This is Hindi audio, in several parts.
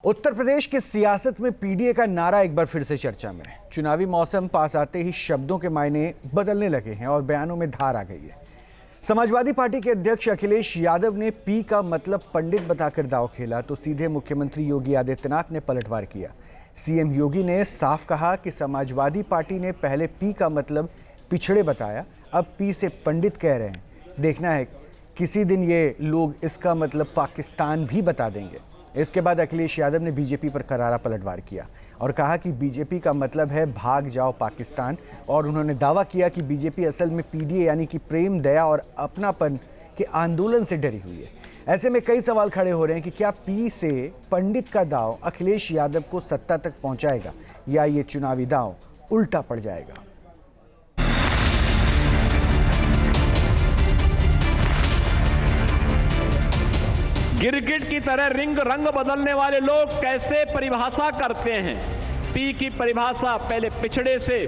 उत्तर प्रदेश की सियासत में पीडीए का नारा एक बार फिर से चर्चा में है। चुनावी मौसम पास आते ही शब्दों के मायने बदलने लगे हैं और बयानों में धार आ गई है। समाजवादी पार्टी के अध्यक्ष अखिलेश यादव ने पी का मतलब पंडित बताकर दांव खेला तो सीधे मुख्यमंत्री योगी आदित्यनाथ ने पलटवार किया। सीएम योगी ने साफ कहा कि समाजवादी पार्टी ने पहले पी का मतलब पिछड़े बताया, अब पी से पंडित कह रहे हैं। देखना है किसी दिन ये लोग इसका मतलब पाकिस्तान भी बता देंगे। इसके बाद अखिलेश यादव ने बीजेपी पर करारा पलटवार किया और कहा कि बीजेपी का मतलब है भाग जाओ पाकिस्तान, और उन्होंने दावा किया कि बीजेपी असल में पीडीए यानी कि प्रेम, दया और अपनापन के आंदोलन से डरी हुई है। ऐसे में कई सवाल खड़े हो रहे हैं कि क्या पी से पंडित का दांव अखिलेश यादव को सत्ता तक पहुंचाएगा या ये चुनावी दांव उल्टा पड़ जाएगा। गिरगिट की तरह रंग बदलने वाले लोग कैसे परिभाषा करते हैं। पी की परिभाषा पहले पिछड़े से,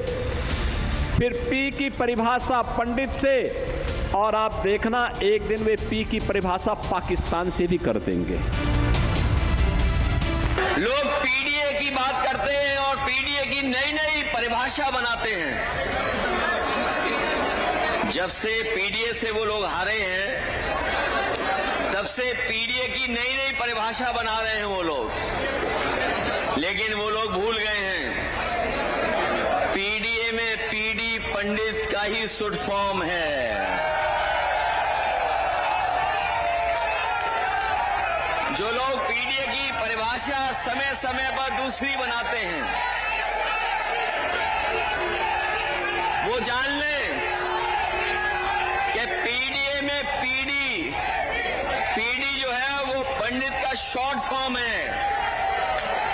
फिर पी की परिभाषा पंडित से, और आप देखना एक दिन वे पी की परिभाषा पाकिस्तान से भी कर देंगे। लोग पीडीए की बात करते हैं और पीडीए की नई नई परिभाषा बनाते हैं। जब से पीडीए से वो लोग हारे हैं तब से पीडीए की नई नई परिभाषा बना रहे हैं वो लोग, लेकिन वो लोग भूल गए हैं पीडीए में पीडी पंडित का ही शुड फॉर्म है। जो लोग पीडीए की परिभाषा समय समय पर दूसरी बनाते हैं वो जान लें कि पीडीए में पीडी जो है वो पंडित का शॉर्ट फॉर्म है,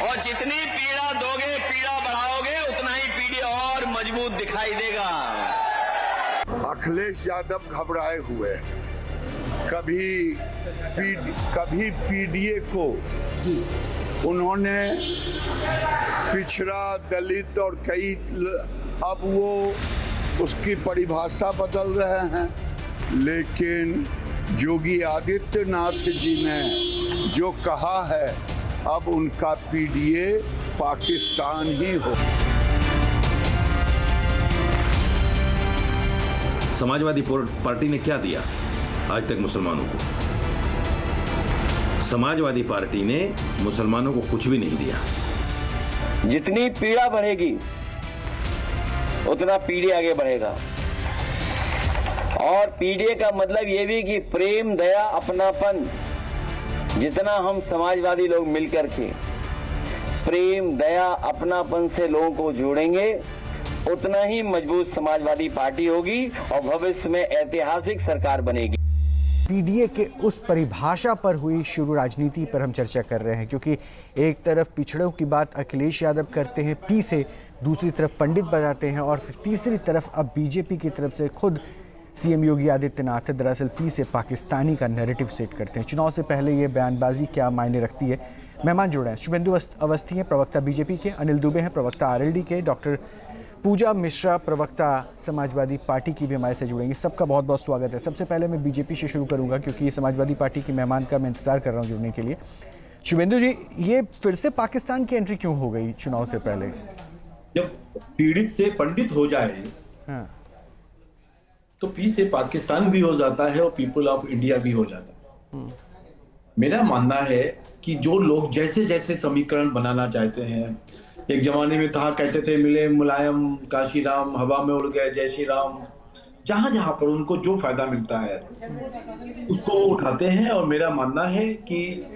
और जितनी पीड़ा दोगे, पीड़ा बढ़ाओगे, उतना ही पीडी और मजबूत दिखाई देगा। अखिलेश यादव घबराए हुए, कभी पीडीए को उन्होंने पिछड़ा, दलित और कई, अब वो उसकी परिभाषा बदल रहे हैं। लेकिन योगी आदित्यनाथ जी ने जो कहा है अब उनका पीडीए पाकिस्तान ही हो। समाजवादी पार्टी ने क्या दिया आज तक मुसलमानों को? समाजवादी पार्टी ने मुसलमानों को कुछ भी नहीं दिया। जितनी पीड़ा बढ़ेगी उतना पीडीए आगे बढ़ेगा, और पीडीए का मतलब ये भी कि प्रेम, दया, अपनापन, जितना हम समाजवादी लोग मिलकर के प्रेम, दया, अपनापन से लोगों को जोड़ेंगे उतना ही मजबूत समाजवादी पार्टी होगी और भविष्य में ऐतिहासिक सरकार बनेगी। पीडीए के उस परिभाषा पर हुई शुरू राजनीति पर हम चर्चा कर रहे हैं, क्योंकि एक तरफ पिछड़ों की बात अखिलेश यादव करते हैं पी से, दूसरी तरफ पंडित बताते हैं, और फिर तीसरी तरफ अब बीजेपी की तरफ से खुद सीएम योगी आदित्यनाथ दरअसल पी से पाकिस्तानी का नैरेटिव सेट करते हैं। चुनाव से पहले ये बयानबाजी क्या मायने रखती है? मेहमान जुड़े हैं, शुभेंदु अवस्थी हैं प्रवक्ता बीजेपी के, अनिल दुबे हैं प्रवक्ता आरएलडी के, डॉक्टर पूजा मिश्रा प्रवक्ता समाजवादी पार्टी की भी हमारे से जुड़ेंगे। सबका बहुत बहुत स्वागत है। सबसे पहले मैं बीजेपी से शुरू करूंगा क्योंकि समाजवादी पार्टी की मेहमान का मैं इंतजार कर रहा हूँ जुड़ने के लिए। शुभेंदु जी, ये फिर से पाकिस्तान की एंट्री क्यों हो गई चुनाव से पहले? जब पीड़ित से पंडित हो जाए हाँ, तो पी से पाकिस्तान भी हो जाता है और पीपल ऑफ इंडिया भी हो जाता है। मेरा मानना है कि जो लोग जैसे जैसे समीकरण बनाना चाहते हैं, एक जमाने में था कहते थे मिले मुलायम काशीराम, हवा में उड़ गए जय श्री राम, जहां जहां पर उनको जो फायदा मिलता है उसको वो उठाते हैं। और मेरा मानना है कि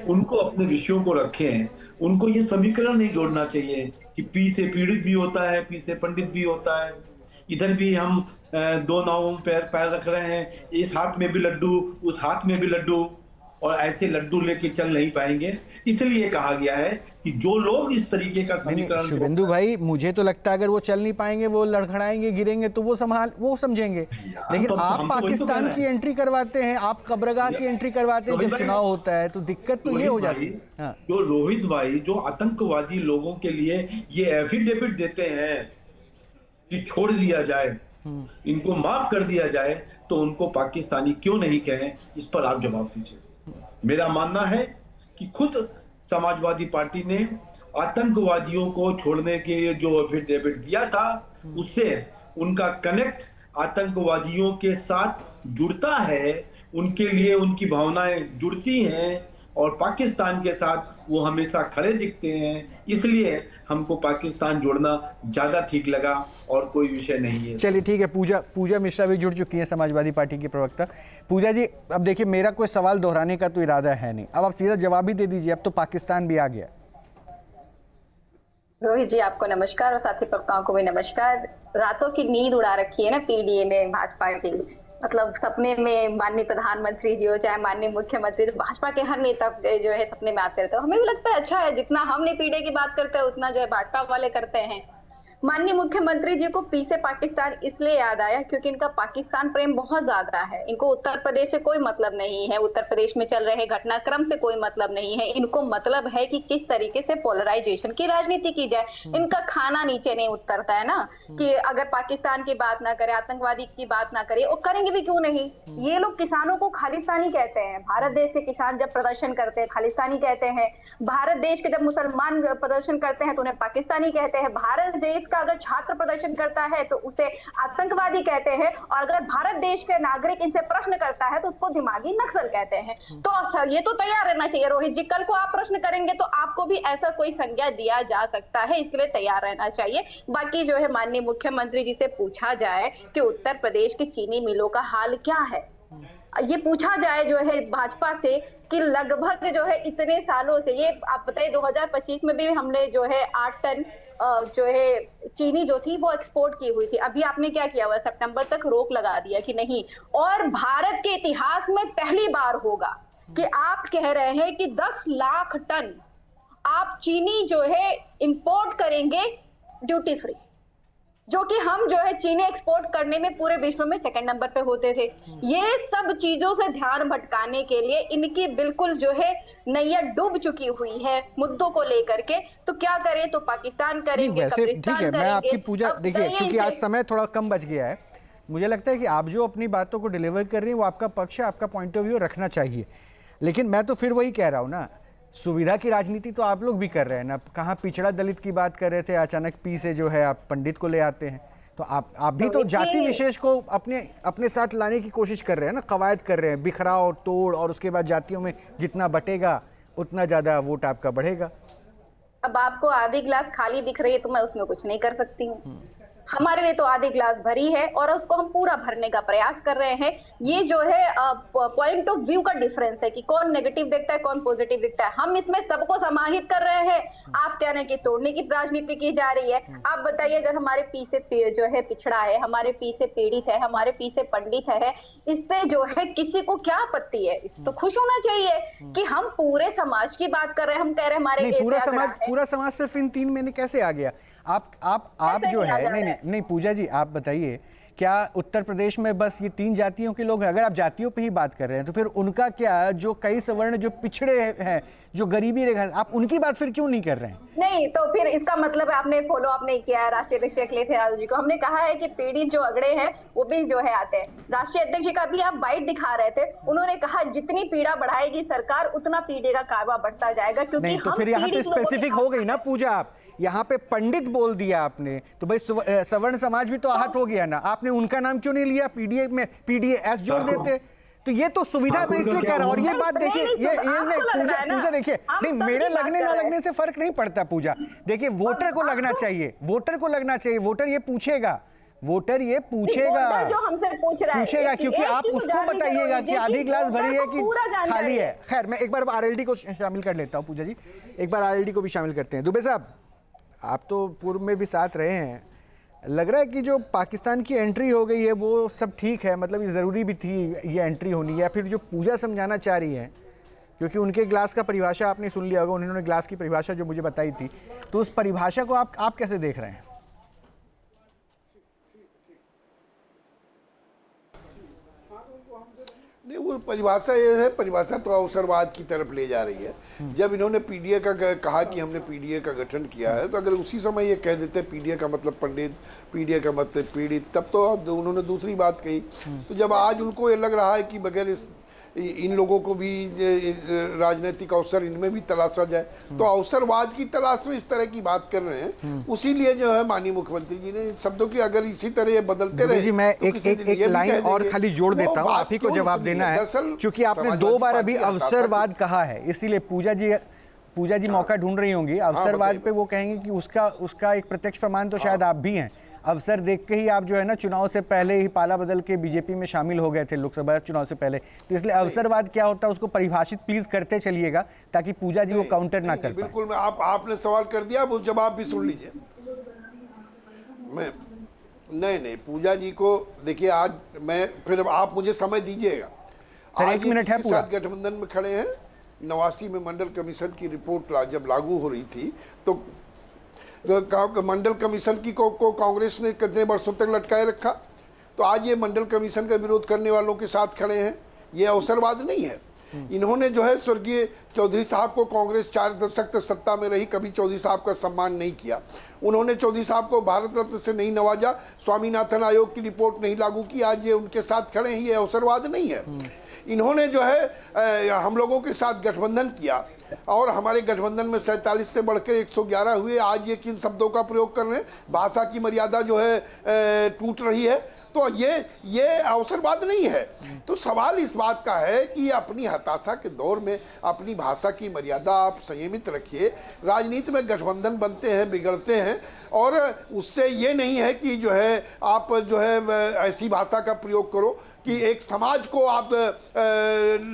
उनको अपने विषयों को रखें, उनको ये समीकरण नहीं जोड़ना चाहिए कि पी से पीड़ित भी होता है, पी से पंडित भी होता है। इधर भी हम दो नावों में पैर रख रहे हैं, इस हाथ में भी लड्डू, उस हाथ में भी लड्डू, और ऐसे लड्डू लेके चल नहीं पाएंगे। इसलिए कहा गया है कि जो लोग इस तरीके का समीकरण, शुभेंदु भाई, मुझे तो लगता है अगर वो चल नहीं पाएंगे, वो लड़खड़ाएंगे, गिरेंगे तो वो समझेंगे। लेकिन आप पाकिस्तान की एंट्री करवाते हैं, आप कब्रगाह की एंट्री करवाते हैं जब चुनाव होता है, तो दिक्कत तो ये हो जाती है। जो रोहित भाई जो आतंकवादी लोगों के लिए ये एफिडेविट देते हैं कि छोड़ दिया जाए, इनको माफ कर दिया जाए, तो उनको पाकिस्तानी क्यों नहीं कहें, इस पर आप जवाब दीजिए। मेरा मानना है कि खुद समाजवादी पार्टी ने आतंकवादियों को छोड़ने के लिए जो एफिडेविट दिया था, उससे उनका कनेक्ट आतंकवादियों के साथ जुड़ता है, उनके लिए उनकी भावनाएं जुड़ती हैं और पाकिस्तान के साथ वो हमेशा खड़े दिखते हैं। इसलिए हमको पाकिस्तान जोड़ना ज्यादा ठीक लगा और कोई विषय नहीं है। चलिए ठीक है, पूजा मिश्रा भी जुड़ चुकी हैं, समाजवादी पार्टी की प्रवक्ता। पूजा जी, अब देखिए, मेरा कोई सवाल दोहराने का तो इरादा है नहीं, अब आप सीधा जवाब ही दे दीजिए। अब तो पाकिस्तान भी आ गया। रोहित जी, आपको नमस्कार और साथी वक्ताओं को भी नमस्कार। रातों की नींद उड़ा रखी है ना पीडीए ने भाजपा की। मतलब सपने में माननीय प्रधानमंत्री जी हो चाहे माननीय मुख्यमंत्री, तो भाजपा के हर नेता जो है सपने में आते रहते हैं। हमें भी लगता है अच्छा है, जितना हमने पीडीए की बात करते हैं उतना जो है भाजपा वाले करते हैं। माननीय मुख्यमंत्री जी को पी से पाकिस्तान इसलिए याद आया क्योंकि इनका पाकिस्तान प्रेम बहुत ज्यादा है। इनको उत्तर प्रदेश से कोई मतलब नहीं है, उत्तर प्रदेश में चल रहे घटनाक्रम से कोई मतलब नहीं है। इनको मतलब है कि किस तरीके से पोलराइजेशन की राजनीति की जाए। इनका खाना नीचे नहीं उतरता है ना, कि अगर पाकिस्तान की बात ना करे, आतंकवादी की बात ना करे, और करेंगे भी क्यों नहीं। ये लोग किसानों को खालिस्तानी कहते हैं। भारत देश के किसान जब प्रदर्शन करते हैं खालिस्तानी कहते हैं। भारत देश के जब मुसलमान प्रदर्शन करते हैं तो उन्हें पाकिस्तानी कहते हैं। भारत देश का अगर छात्र प्रदर्शन करता है तो उसे आतंकवादी कहते हैं, और अगर भारत देश के नागरिक इनसे प्रश्न करता है तो उसको दिमागी नक्सल कहते हैं। तो ये तो तैयार रहना चाहिए रोहित जी, कल को आप प्रश्न करेंगे तो आपको भी ऐसा कोई संज्ञा दिया जा सकता है, इसलिए तैयार रहना चाहिए। बाकी जो है माननीय मुख्यमंत्री जी से पूछा जाए कि उत्तर प्रदेश की चीनी मिलों का हाल क्या है, ये पूछा जाए जो है भाजपा से कि लगभग जो है इतने सालों से, ये आप बताइए 2025 में भी हमने जो है 8 टन जो है चीनी जो थी वो एक्सपोर्ट की हुई थी। अभी आपने क्या किया हुआ, सितंबर तक रोक लगा दिया कि नहीं। और भारत के इतिहास में पहली बार होगा कि आप कह रहे हैं कि 10 लाख टन आप चीनी जो है इंपोर्ट करेंगे ड्यूटी फ्री, जो कि हम जो है चीनी एक्सपोर्ट करने में पूरे विश्व में सेकंड नंबर पे होते थे। ये सब चीजों से ध्यान भटकाने के लिए इनकी बिल्कुल जो है नैया डूब चुकी हुई है मुद्दों को लेकर के। तो क्या करें, तो पाकिस्तान करेंगे, वैसे ठीक है, मैं आपकी पूजा, देखिए चूंकि आज समय थोड़ा कम बच गया है, मुझे लगता है कि आप जो अपनी बातों को डिलीवर कर रही हैं वो आपका पक्ष है, आपका पॉइंट ऑफ व्यू रखना चाहिए। लेकिन मैं तो फिर वही कह रहा हूँ ना, सुविधा की राजनीति तो आप लोग भी कर रहे हैं ना। कहाँ पिछड़ा दलित की बात कर रहे थे, अचानक पी से जो है आप पंडित को ले आते हैं। तो आप भी तो जाति विशेष को अपने साथ लाने की कोशिश कर रहे हैं ना, कवायद कर रहे हैं, बिखराव तोड़, और उसके बाद जातियों में जितना बटेगा उतना ज्यादा वोट आपका बढ़ेगा। अब आपको आधी ग्लास खाली दिख रही है तो मैं उसमें कुछ नहीं कर सकती हूँ। हमारे लिए तो आधी ग्लास भरी है और उसको हम पूरा भरने का प्रयास कर रहे हैं। ये जो है पॉइंट ऑफ व्यू का डिफरेंस है कि कौन नेगेटिव देखता है, कौन पॉजिटिव देखता है। हम इसमें सबको समाहित कर रहे हैं। आप कह रहे हैं कि तोड़ने की राजनीति की जा रही है। आप बताइए, अगर हमारे पी से जो है पिछड़ा है, हमारे पी से पीड़ित है, हमारे पी से पंडित है, इससे जो है किसी को क्या आपत्ति है? इस तो खुश होना चाहिए कि हम पूरे समाज की बात कर रहे हैं। हम कह रहे हैं हमारे पूरा समाज सिर्फ इन 3 महीने कैसे आ गया? आप जो है, नहीं पूजा जी, आप बताइए, क्या उत्तर प्रदेश में बस ये 3 जातियों के लोग हैं? अगर आप जातियों पे ही बात कर रहे हैं तो फिर उनका क्या, जो कई सवर्ण जो पिछड़े हैं, जो गरीबी रेखा, आप उनकी बात फिर क्यों नहीं कर रहे हैं? नहीं, तो फिर इसका मतलब आपने फॉलो अप नहीं किया है राष्ट्रीय अध्यक्ष अखिलेश यादव जी को। हमने कहा है कि पीड़ित जो अगड़े हैं वो भी जो है आते हैं। राष्ट्रीय अध्यक्ष जी का भी आप बाइट दिखा रहे थे, उन्होंने कहा जितनी पीड़ा बढ़ाएगी सरकार उतना पीड़े का कारवा बढ़ता जाएगा। क्योंकि नहीं, तो फिर यहाँ पे स्पेसिफिक हो गई ना पूजा, आप यहाँ पे पंडित बोल दिया आपने, तो भाई सवर्ण समाज भी तो आहत हो गया ना। आपने उनका नाम क्यों नहीं लिया? पीडीए में पीडीएस जोड़ देते। तो ये तो सुविधा मैं इसलिए कह रहा हूँ। और ये बात देखिए, ये पूजा देखिए, नहीं, मेरे लगने ना लगने से फर्क नहीं पड़ता पूजा। देखिए, वोटर को लगना चाहिए, वोटर को लगना चाहिए। वोटर ये पूछेगा, जो हमसे पूछेगा, क्योंकि आप उसको बताइएगा कि आधी ग्लास भरी है कि खाली है। खैर, मैं एक बार आरएलडी को शामिल कर लेता हूँ। पूजा जी, एक बार आरएलडी को भी शामिल करते हैं। दुबे साहब, आप तो पूर्व में भी साथ रहे हैं, लग रहा है कि जो पाकिस्तान की एंट्री हो गई है वो सब ठीक है, मतलब ये ज़रूरी भी थी ये एंट्री होनी, या फिर जो पूजा समझाना चाह रही है, क्योंकि उनके ग्लास का परिभाषा आपने सुन लिया होगा, उन्होंने ग्लास की परिभाषा जो मुझे बताई थी, तो उस परिभाषा को आप कैसे देख रहे हैं? नहीं, वो परिभाषा ये है, परिभाषा तो अवसरवाद की तरफ ले जा रही है। जब इन्होंने पीडीए का कहा कि हमने पीडीए का गठन किया है, तो अगर उसी समय ये कह देते पीडीए का मतलब पंडित, पीडीए का मतलब पीड़ित, तब तो उन्होंने दूसरी बात कही। तो जब आज उनको ये लग रहा है कि बगैर इस इन लोगों को भी राजनीतिक अवसर इनमें भी तलाशा जाए। तो अवसरवाद की तलाश में इस तरह की बात कर रहे हैं, उसीलिए जो है माननीय मुख्यमंत्री जी ने इन शब्दों की अगर इसी तरह ये बदलते रहे जी, मैं तो किसी दिन एक ये भी लाइन कह और देंगे, खाली जोड़ वो देता हूँ, बात आप ही को क्यों जवाब निकली देना है, दरअसल क्योंकि आपने समाजवादी 2 बार पार्टी अभी के हताशा अवसरवाद कहा है, इसीलिए पूजा जी मौका ढूंढ रही होंगी अवसरवाद बताइए। पे। वो कहेंगे कि उसका एक प्रत्यक्ष प्रमाण तो शायद आप भी हैं। अवसर देख के ही आप जो है ना चुनाव से पहले ही पाला बदल के बीजेपी में शामिल हो गए थे लोकसभा चुनाव से पहले, तो इसलिए अवसरवाद क्या होता है उसको परिभाषित प्लीज करते चलिएगा ताकि पूजा जी वो काउंटर ना कर पाए। बिल्कुल, मैं आपने सवाल कर दिया, वो जवाब भी सुन लीजिए। मैं नहीं पूजा जी को देखिए, आज मैं फिर आप मुझे समय दीजिएगा। सर, 1 मिनट है पूरा। साथ गठबंधन में खड़े हैं। 89 में मंडल कमीशन की रिपोर्ट जब लागू हो रही थी तो मंडल कमीशन की को कांग्रेस ने कितने वर्षों तक लटकाए रखा। तो आज ये मंडल कमीशन का विरोध करने वालों के साथ खड़े हैं, ये अवसरवाद नहीं है। इन्होंने जो है स्वर्गीय चौधरी साहब को, कांग्रेस 4 दशक तक सत्ता में रही, कभी चौधरी साहब का सम्मान नहीं किया। उन्होंने चौधरी साहब को भारत रत्न से नहीं नवाजा, स्वामीनाथन आयोग की रिपोर्ट नहीं लागू की, आज ये उनके साथ खड़े हैं, ये अवसरवाद नहीं है। इन्होंने जो है हम लोगों के साथ गठबंधन किया और हमारे गठबंधन में 47 से बढ़कर 111 हुए। आज ये किन शब्दों का प्रयोग कर रहे हैं, भाषा की मर्यादा जो है टूट रही है, तो ये अवसरवाद नहीं है। तो सवाल इस बात का है कि अपनी हताशा के दौर में अपनी भाषा की मर्यादा आप संयमित रखिए। राजनीति में गठबंधन बनते हैं, बिगड़ते हैं, और उससे ये नहीं है कि जो है आप जो है ऐसी भाषा का प्रयोग करो कि एक समाज को आप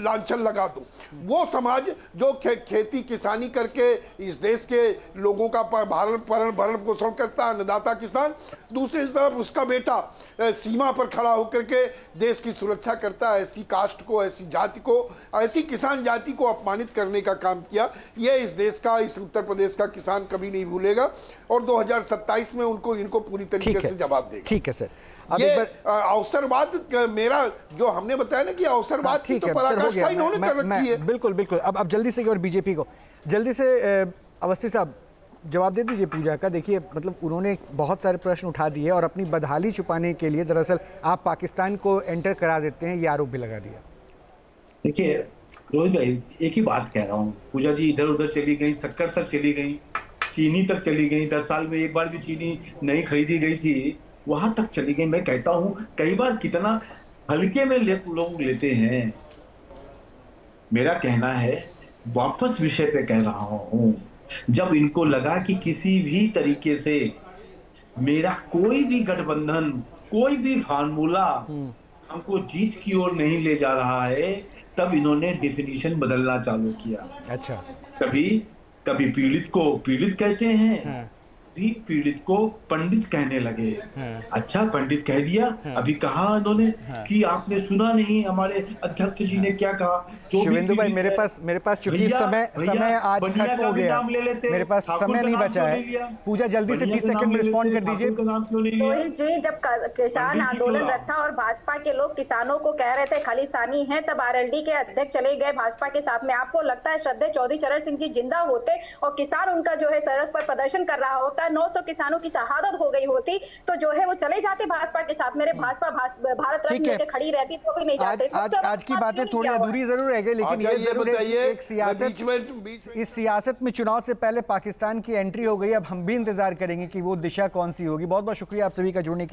लांछन लगा दो। वो समाज जो खेती किसानी करके इस देश के लोगों का भरण पोषण करता है, अन्नदाता किसान, दूसरी तरफ उसका बेटा सीमा पर खड़ा होकर के देश की सुरक्षा करता है, ऐसी कास्ट को, ऐसी जाति को, ऐसी किसान जाति को अपमानित करने का काम किया। ये इस देश का, इस उत्तर प्रदेश का किसान कभी नहीं भूलेगा और 2027 में इनको पूरी तरीके से जवाब देगा। ठीक है सर, ये अवसरवाद मेरा जो हमने बताया ना कि अवसरवाद की तो पराकाष्ठा इन्होंने कर रखी है। बिल्कुल। अब जल्दी से और बीजेपी को जल्दी से अवस्थी साहब जवाब दे दीजिए पूजा का। देखिए, मतलब उन्होंने बहुत सारे प्रश्न उठा दिए और अपनी बदहाली छुपाने के लिए दरअसल आप पाकिस्तान को एंटर करा देते हैं, ये आरोप भी लगा दिया। देखिए रोहित भाई, एक ही बात कह रहा हूँ, पूजा जी इधर उधर चली गई, शक्कर तक चली गई, चीनी तक चली गई, 10 साल में एक बार भी चीनी नहीं खरीदी गई थी, वहां तक चली गई। मैं कहता हूं कई बार कितना हल्के में लोग लेते हैं। मेरा कहना है, वापस विषय पे कह रहा हूं, जब इनको लगा कि किसी भी तरीके से मेरा कोई भी गठबंधन, कोई भी फार्मूला हमको जीत की ओर नहीं ले जा रहा है, तब इन्होंने डेफिनेशन बदलना चालू किया। अच्छा, कभी पीड़ित को पीड़ित कहते हैं, भी पीड़ित को पंडित कहने लगे। अच्छा, पंडित कह दिया। अभी कहा इन्होंने कि आपने सुना नहीं हमारे अध्यक्ष जी ने क्या कहा। शिवेंदु भाई, मेरे पास चूंकि समय आज खत्म हो गया, मेरे पास समय नहीं बचा है। पूजा जल्दी से 20 सेकंड में रिस्पॉन्ड कर दीजिए। रोहित जी, जब किसान आंदोलन रखा और भाजपा के लोग किसानों को कह रहे थे खालिस्तानी हैं, तब आरएलडी के अध्यक्ष चले गए भाजपा के साथ में। आपको लगता है श्रद्धेय चौधरी चरण सिंह जी जिंदा होते और किसान उनका जो है सड़क पर प्रदर्शन कर रहा होता, 900 किसानों की शहादत हो गई होती, तो जो है वो चले जाते भाजपा के साथ। मेरे भाजपा भारत रत्न लेके खड़ी रहती तो भी नहीं जाते। आज की बातें थोड़ी अधूरी जरूर रह गई, लेकिन ये जरूर है एक सियासत, इस सियासत में चुनाव से पहले पाकिस्तान की एंट्री हो गई। अब हम भी इंतजार करेंगे कि वो दिशा कौन सी होगी। बहुत बहुत शुक्रिया आप सभी का जुड़ने के